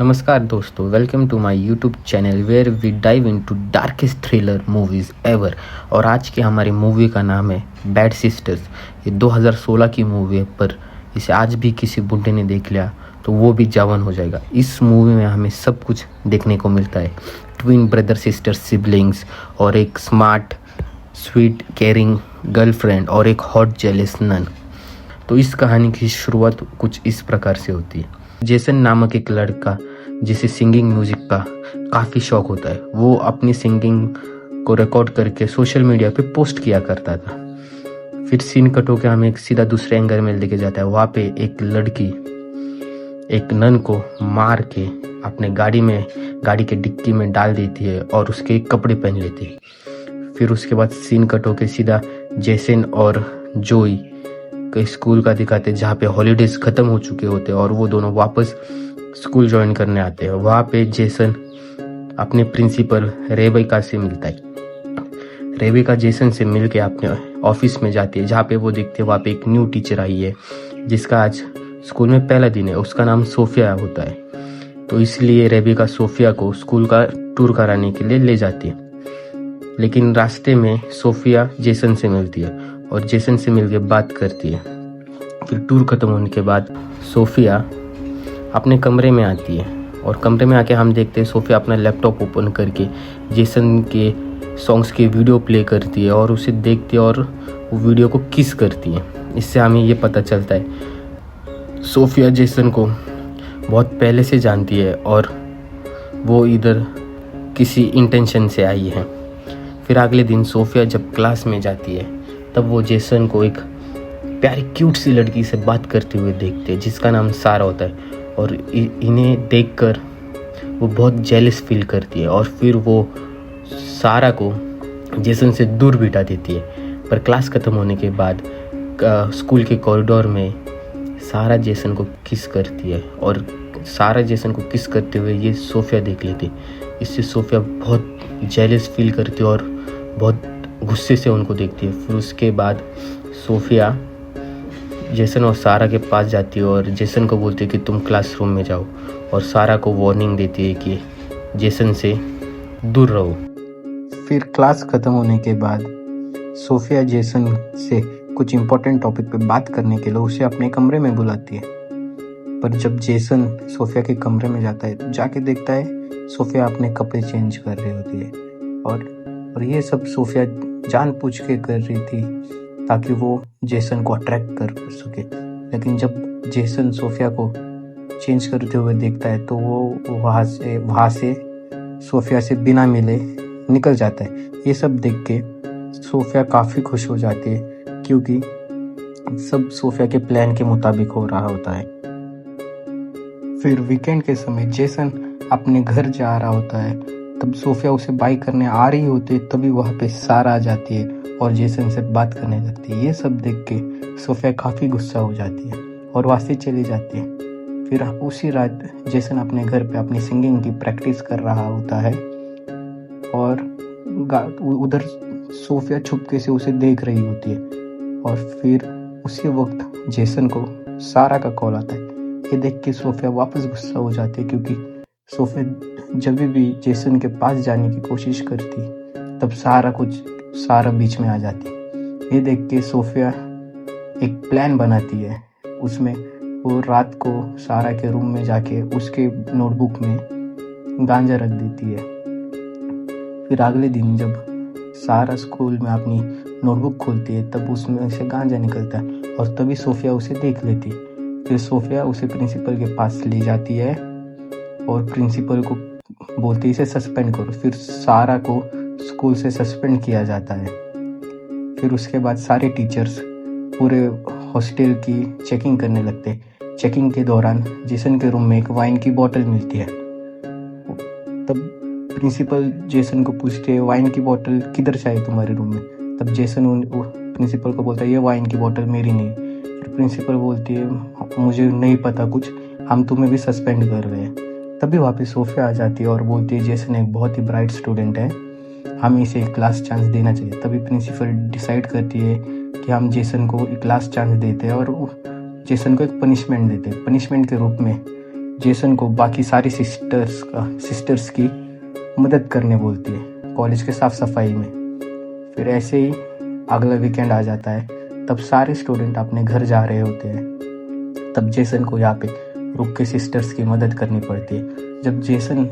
नमस्कार दोस्तों, welcome to my YouTube channel where we dive into darkest thriller movies ever. और आज की हमारी मूवी का नाम है बैड सिस्टर्स। ये 2016 की मूवी है, पर इसे आज भी किसी बुड्ढे ने देख लिया तो वो भी जवान हो जाएगा। इस मूवी में हमें सब कुछ देखने को मिलता है, ट्विन ब्रदर सिस्टर सिबलिंग्स और एक स्मार्ट स्वीट केयरिंग गर्लफ्रेंड और एक हॉट जेलस नन। तो इस कहानी की शुरुआत कुछ इस प्रकार से होती है। जेसन नामक एक लड़का जिसे सिंगिंग म्यूजिक का काफ़ी शौक होता है, वो अपनी सिंगिंग को रिकॉर्ड करके सोशल मीडिया पे पोस्ट किया करता था। फिर सीन कट होकर हमें एक सीधा दूसरे एंगल में लेके जाता है। वहाँ पे एक लड़की एक नन को मार के अपने गाड़ी के डिक्की में डाल देती है और उसके कपड़े पहन लेती है। फिर उसके बाद सीन कट होकर सीधा जेसन और जोई के स्कूल का दिखाते हैं, जहाँ पे हॉलीडेज खत्म हो चुके होते हैं और वो दोनों वापस स्कूल ज्वाइन करने आते हैं। वहाँ पे जेसन अपने प्रिंसिपल रेबेका से मिलता है। रेबेका जेसन से मिल के अपने ऑफिस में जाती है, जहाँ पे वो देखते हैं वहाँ पे एक न्यू टीचर आई है जिसका आज स्कूल में पहला दिन है। उसका नाम सोफिया होता है, तो इसलिए रेबेका सोफिया को स्कूल का टूर कराने के लिए ले जाती है। लेकिन रास्ते में सोफिया जेसन से मिलती है और जेसन से मिलकर बात करती है। फिर टूर खत्म होने के बाद सोफिया अपने कमरे में आती है और कमरे में आके हम देखते हैं सोफिया अपना लैपटॉप ओपन करके जेसन के सॉन्ग्स की वीडियो प्ले करती है और उसे देखती है और वो वीडियो को किस करती है। इससे हमें ये पता चलता है सोफिया जेसन को बहुत पहले से जानती है और वो इधर किसी इंटेंशन से आई है। फिर अगले दिन सोफिया जब क्लास में जाती है तब वो जेसन को एक प्यारी क्यूट सी लड़की से बात करते हुए देखते हैं जिसका नाम सारा होता है। और इन्हें देखकर वो बहुत जेलस फील करती है और फिर वो सारा को जेसन से दूर बिठा देती है। पर क्लास ख़त्म होने के बाद स्कूल के कॉरिडोर में सारा जेसन को किस करती है और सारा जेसन को किस करते हुए ये सोफिया देख लेती है। इससे सोफिया बहुत जेलस फील करती है और बहुत गुस्से से उनको देखती है। फिर उसके बाद सोफिया जेसन और सारा के पास जाती है और जेसन को बोलती है कि तुम क्लासरूम में जाओ, और सारा को वार्निंग देती है कि जेसन से दूर रहो। फिर क्लास ख़त्म होने के बाद सोफिया जेसन से कुछ इम्पोर्टेंट टॉपिक पे बात करने के लिए उसे अपने कमरे में बुलाती है। पर जब जेसन सोफिया के कमरे में जाता है, जाके देखता है सोफिया अपने कपड़े चेंज कर रही होती है और ये सब सोफिया जानबूझ के कर रही थी ताकि वो जेसन को अट्रैक्ट कर सके। लेकिन जब जेसन सोफिया को चेंज करते हुए देखता है तो वो वहाँ से सोफिया से बिना मिले निकल जाता है। ये सब देख के सोफिया काफ़ी खुश हो जाती है क्योंकि सब सोफिया के प्लान के मुताबिक हो रहा होता है। फिर वीकेंड के समय जेसन अपने घर जा रहा होता है, तब सोफिया उसे बाय करने आ रही होती है, तभी वहाँ पे सारा आ जाती है और जेसन से बात करने लगती है। ये सब देख के सोफिया काफ़ी गुस्सा हो जाती है और वहाँ से चली जाती है। फिर उसी रात जेसन अपने घर पे अपनी सिंगिंग की प्रैक्टिस कर रहा होता है और उधर सोफिया छुपके से उसे देख रही होती है। और फिर उसी वक्त जेसन को सारा का कॉल आता है। ये देख के सोफिया वापस गुस्सा हो जाती है क्योंकि सोफिया जब भी जेसन के पास जाने की कोशिश करती तब सारा बीच में आ जाती। ये देख के सोफिया एक प्लान बनाती है। उसमें वो रात को सारा के रूम में जाके उसके नोटबुक में गांजा रख देती है। फिर अगले दिन जब सारा स्कूल में अपनी नोटबुक खोलती है तब उसमें से गांजा निकलता है और तभी सोफिया उसे देख लेती। फिर सोफिया उसे प्रिंसिपल के पास ले जाती है और प्रिंसिपल को बोलती है इसे सस्पेंड करो। फिर सारा को स्कूल से सस्पेंड किया जाता है। फिर उसके बाद सारे टीचर्स पूरे हॉस्टल की चेकिंग करने लगते। चेकिंग के दौरान जेसन के रूम में एक वाइन की बोतल मिलती है। तब प्रिंसिपल जेसन को पूछते हैं वाइन की बोतल किधर से आई तुम्हारे रूम में। तब जेसन प्रिंसिपल को बोलता है ये वाइन की बोतल मेरी नहीं। फिर प्रिंसिपल बोलती है मुझे नहीं पता कुछ, हम तुम्हें भी सस्पेंड कर रहे हैं। तभी वहाँ पे सोफिया आ जाती है और बोलती है जेसन एक बहुत ही ब्राइट स्टूडेंट है, हमें इसे एक लास्ट चांस देना चाहिए। तभी प्रिंसिपल डिसाइड करती है कि हम जेसन को एक लास्ट चांस देते हैं और जेसन को एक पनिशमेंट देते हैं। पनिशमेंट के रूप में जेसन को बाकी सारी सिस्टर्स की मदद करने बोलती है कॉलेज के साफ सफाई में। फिर ऐसे ही अगला वीकेंड आ जाता है, तब सारे स्टूडेंट अपने घर जा रहे होते हैं। तब जेसन को यहाँ पे रुक के सिस्टर्स की मदद करनी पड़ती है। जब जेसन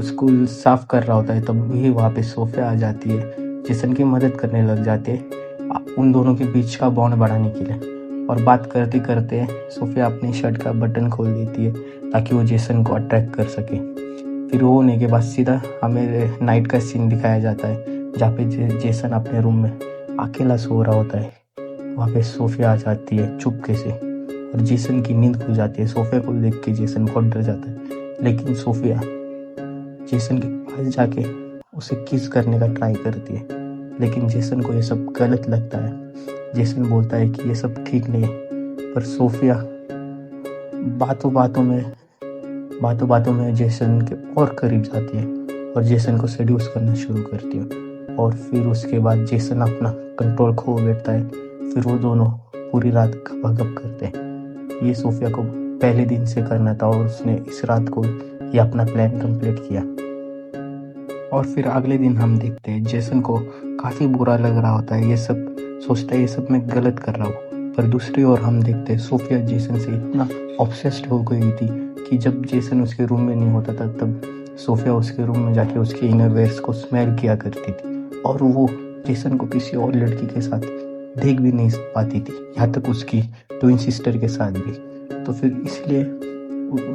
स्कूल साफ कर रहा होता है तब भी वहाँ पे सोफिया आ जाती है, जेसन की मदद करने लग जाते हैं उन दोनों के बीच का बॉन्ड बढ़ाने के लिए। और बात करते करते सोफिया अपनी शर्ट का बटन खोल देती है ताकि वो जेसन को अट्रैक्ट कर सके। फिर वो होने के बाद सीधा हमें नाइट का सीन दिखाया जाता है जहाँ पे जेसन अपने रूम में अकेला सो रहा होता है। वहाँ पे सोफिया आ जाती है चुपके से और जेसन की नींद खुल जाती है। सोफिया को देख के जेसन बहुत डर जाता है, लेकिन सोफिया जेसन के पास जाके उसे किस करने का ट्राई करती है, लेकिन जेसन को ये सब गलत लगता है। जेसन बोलता है कि ये सब ठीक नहीं है, पर सोफिया बातों बातों में जेसन के और करीब जाती है और जेसन को सेड्यूस करना शुरू करती है। और फिर उसके बाद जेसन अपना कंट्रोल खो बैठता है। फिर वो दोनों पूरी रात गपशप करते हैं। ये सोफिया को पहले दिन से करना था और उसने इस रात को ये अपना प्लान कंप्लीट किया। और फिर अगले दिन हम देखते हैं जेसन को काफ़ी बुरा लग रहा होता है, ये सब सोचता है ये सब मैं गलत कर रहा हूँ। पर दूसरी ओर हम देखते हैं सोफिया जेसन से इतना ऑब्सेस्ड हो गई थी कि जब जेसन उसके रूम में नहीं होता था तब सोफिया उसके रूम में जाके उसके इनर वेयर्स को स्मेल किया करती थी और वो जेसन को किसी और लड़की के साथ देख भी नहीं पाती थी, यहाँ तक उसकी ट्विन सिस्टर के साथ भी। तो फिर इसलिए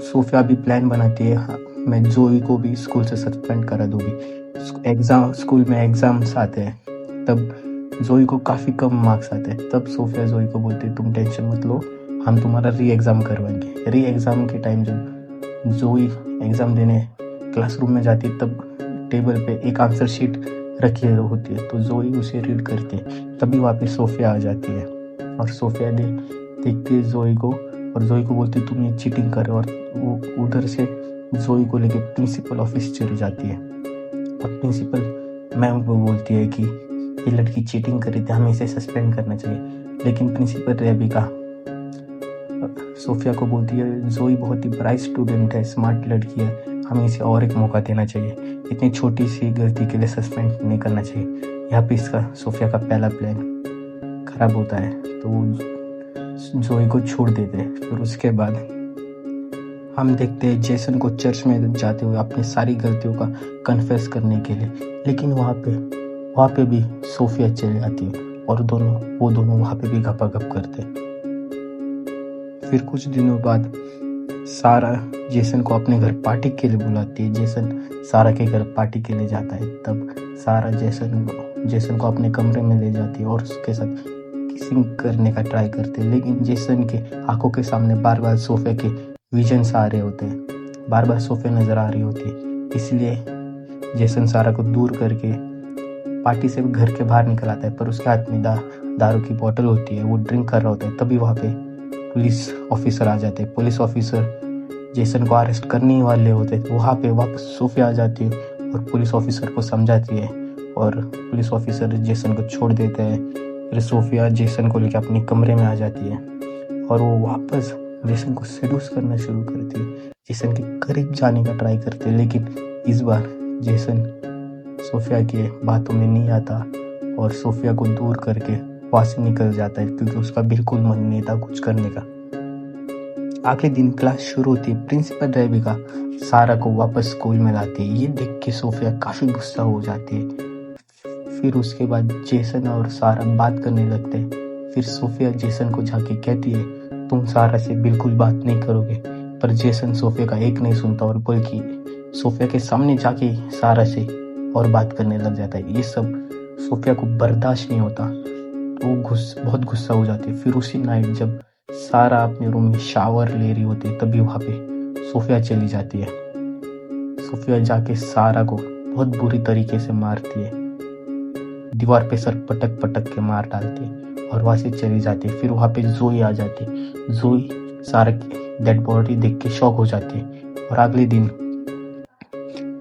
सोफिया भी प्लान बनाती है, हाँ, मैं जोई को भी स्कूल से सस्पेंड करा दूंगी। स्कूल में एग्ज़ाम्स आते हैं तब जोई को काफ़ी कम मार्क्स आते हैं। तब सोफिया जोई को बोलती है तुम टेंशन मत लो, हम तुम्हारा री एग्ज़ाम करवाएंगे। री एग्ज़ाम के टाइम जब जोई एग्ज़ाम देने क्लासरूम में जाती है तब टेबल पे एक आंसर शीट रखी होती है, तो जोई उसे रीड करती है। तभी वहाँ पे सोफिया आ जाती है और सोफिया देखती है जोई को और जोई को बोलती है तुम ये चीटिंग कर रहे हो। और वो उधर से जोई को लेके प्रिंसिपल ऑफिस चली जाती है और प्रिंसिपल मैम को बोलती है कि ये लड़की चीटिंग कर रही थी, हमें इसे सस्पेंड करना चाहिए। लेकिन प्रिंसिपल रेबिका सोफिया को बोलती है जोई बहुत ही ब्राइट स्टूडेंट है, स्मार्ट लड़की है, हमें इसे और एक मौका देना चाहिए, इतनी छोटी सी गलती के लिए सस्पेंड नहीं करना चाहिए। यहाँ पे इसका सोफिया का पहला प्लान खराब होता है, तो वो जोई को छोड़ देते हैं। फिर उसके बाद हम देखते हैं जेसन को चर्च में जाते हुए अपनी सारी गलतियों का कन्फेस करने के लिए, लेकिन वहाँ पे भी सोफिया चली आती है और वो दोनों वहाँ पे भी गपागप करते हैं। फिर कुछ दिनों बाद सारा जेसन को अपने घर पार्टी के लिए बुलाती है। जेसन सारा के घर पार्टी के लिए जाता है, तब सारा जेसन को अपने कमरे में ले जाती है और उसके साथ किसिंग करने का ट्राई करते हैं। लेकिन जेसन के आंखों के सामने बार बार सोफिया के विजन्स आ रहे होते हैं, बार बार सोफिया नज़र आ रही होती है। इसलिए जेसन सारा को दूर करके पार्टी से घर के बाहर निकल आता है, पर उसके हाथ में दारू की बोतल होती है, वो ड्रिंक कर रहा होता है। तभी वहाँ पे पुलिस ऑफिसर आ जाते हैं। पुलिस ऑफिसर जेसन को अरेस्ट करने ही वाले होते हैं। वहाँ पे वापस सोफिया आ जाती है और पुलिस ऑफिसर को समझाती है और पुलिस ऑफिसर जेसन को छोड़ देते हैं। फिर सोफिया जेसन को लेकर अपने कमरे में आ जाती है और वो वापस जेसन को सेड्यूस करना शुरू करती है, जेसन के करीब जाने का ट्राई करते हैं। लेकिन इस बार जेसन सोफिया के बातों में नहीं आता और सोफिया को दूर करके वहाँ से निकल जाता है, क्योंकि उसका बिल्कुल मन नहीं था कुछ करने का। अगले दिन क्लास शुरू होती है। प्रिंसिपल रेबिका सारा को वापस स्कूल में लाती है। ये देख के सोफिया काफ़ी गुस्सा हो जाती है। फिर उसके बाद जेसन और सारा बात करने लगते हैं। फिर सोफिया जेसन को जाके कहती है तुम सारा से बिल्कुल बात नहीं करोगे, पर जेसन सोफिया का एक नहीं सुनता और बल्कि सोफिया के सामने जाके सारा से और बात करने लग जाता है। ये सब सोफिया को बर्दाश्त नहीं होता, वो बहुत गुस्सा हो जाती है। फिर उसी नाइट जब सारा अपने रूम में शावर ले रही होती है तभी वहाँ पे सोफिया चली जाती है। सोफिया जाके सारा को बहुत बुरी तरीके से मारती है, दीवार पे सर पटक पटक के मार डालती है और वहाँ से चली जाती है। फिर वहाँ पे जोई आ जाती है। जोई सारा की डेड बॉडी देख के शॉक हो जाती है और अगले दिन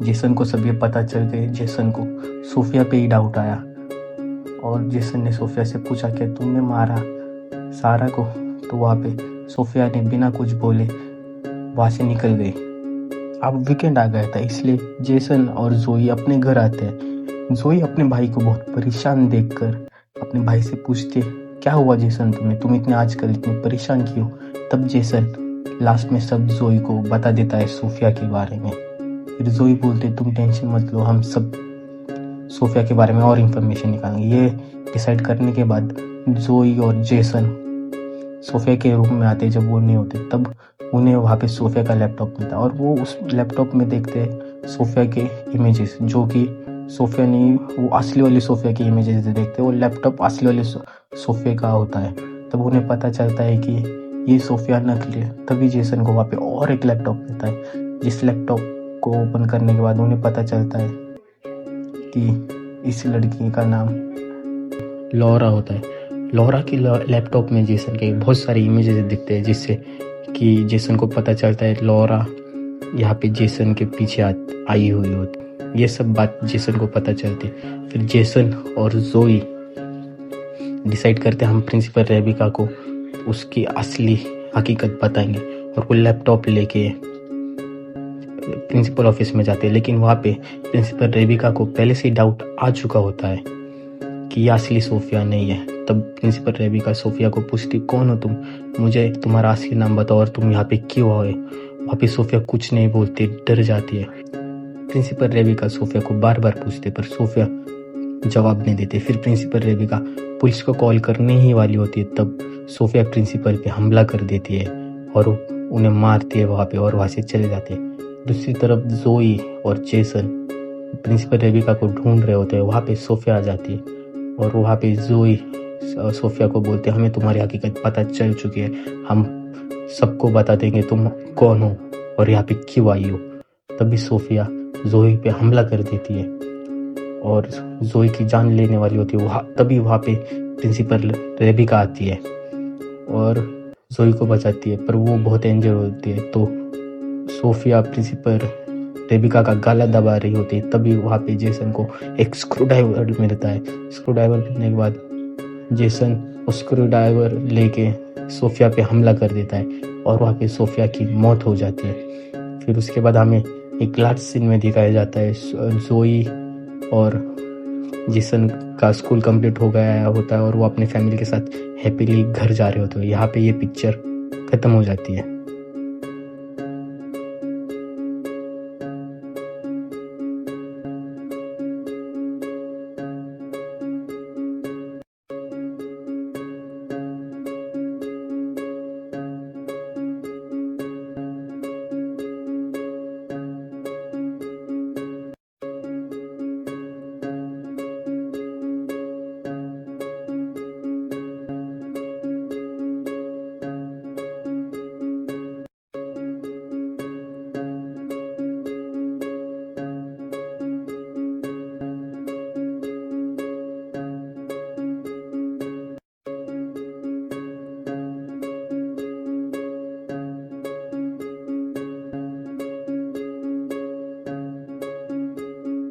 जेसन को सब ये पता चल गए। जेसन को सोफिया पे ही डाउट आया और जेसन ने सोफिया से पूछा कि तुमने मारा सारा को, तो वहाँ पे सोफिया ने बिना कुछ बोले वहाँ से निकल गई। अब वीकेंड आ गया था, इसलिए जेसन और जोई अपने घर आते हैं। जोई अपने भाई को बहुत परेशान देखकर अपने भाई से पूछती है, क्या हुआ जेसन, तुम इतने आजकल इतने परेशान क्यों? तब जेसन लास्ट में सब जोई को बता देता है सोफिया के बारे में। फिर जोई बोलते, तुम टेंशन मत लो, हम सब सोफिया के बारे में और इन्फॉर्मेशन निकालेंगे। ये डिसाइड करने के बाद जोई और जेसन सोफिया के रूम में आते। जब वो नहीं होते तब उन्हें वहाँ पे सोफिया का लैपटॉप मिलता है और वो उस लैपटॉप में देखते हैं सोफिया के इमेजेस, जो कि सोफिया नहीं, वो असली वाली सोफिया की इमेजेस देखते हैं। वो लैपटॉप असली वाली सोफिया का होता है। तब उन्हें पता चलता है कि ये सोफिया नकली है। तभी जेसन को वहाँ पे और एक लैपटॉप मिलता है, जिस लैपटॉप को ओपन करने के बाद उन्हें पता चलता है कि इस लड़की का नाम लॉरा होता है। लॉरा की लैपटॉप में जेसन के बहुत सारे इमेजेस दिखते हैं, जिससे कि जेसन को पता चलता है लॉरा यहाँ पे जेसन के पीछे आई हुई होती। ये सब बात जेसन को पता चलती। फिर जेसन और जोई डिसाइड करते हम प्रिंसिपल रेबिका को उसकी असली हकीकत बताएंगे और वो लैपटॉप लेके प्रिंसिपल ऑफिस में जाते हैं। लेकिन वहाँ पे प्रिंसिपल रेबिका को पहले से ही डाउट आ चुका होता है कि ये असली सोफिया नहीं है। तब प्रिंसिपल रेबिका सोफिया को पूछती, कौन हो तुम, मुझे तुम्हारा असली नाम बताओ और तुम यहाँ पे क्यों आए? वहाँ पे सोफिया कुछ नहीं बोलती, डर जाती है। प्रिंसिपल रेबिका सोफिया को बार बार पूछते पर सोफिया जवाब नहीं देते। फिर प्रिंसिपल रेबिका पुलिस को कॉल करने ही वाली होती है, तब सोफिया प्रिंसिपल पे हमला कर देती है और उन्हें मारती है वहाँ पे और वहाँ से चले जाते हैं। दूसरी तरफ जोई और जेसन प्रिंसिपल रेबिका को ढूंढ रहे होते हैं। वहाँ पे सोफिया आ जाती है और वहाँ पे जोई सोफिया को बोलते, हमें तुम्हारी हकीकत पता चल चुकी है, हम सबको बता देंगे तुम कौन हो और यहाँ पे क्यों आई हो। तभी सोफिया जोई पे हमला कर देती है और जोई की जान लेने वाली होती है। तभी वहाँ पे प्रिंसिपल रेबिका आती है और जोई को बचाती है, पर वो बहुत इंजर होती है। तो सोफिया प्रिंसिपल रेबिका का गला दबा रही होती है। तभी वहाँ पे जेसन को एक स्क्रू ड्राइवर मिलता है। स्क्रू ड्राइवर मिलने के बाद जेसन उस स्क्रू ड्राइवर लेके सोफिया पे हमला कर देता है और वहाँ पे सोफिया की मौत हो जाती है। फिर उसके बाद हमें एक लास्ट सीन में दिखाया जाता है जोई और जेसन का स्कूल कंप्लीट हो गया होता है और वो अपने फैमिली के साथ हैप्पीली घर जा रहे होते हैं। यहाँ पे ये पिक्चर खत्म हो जाती है।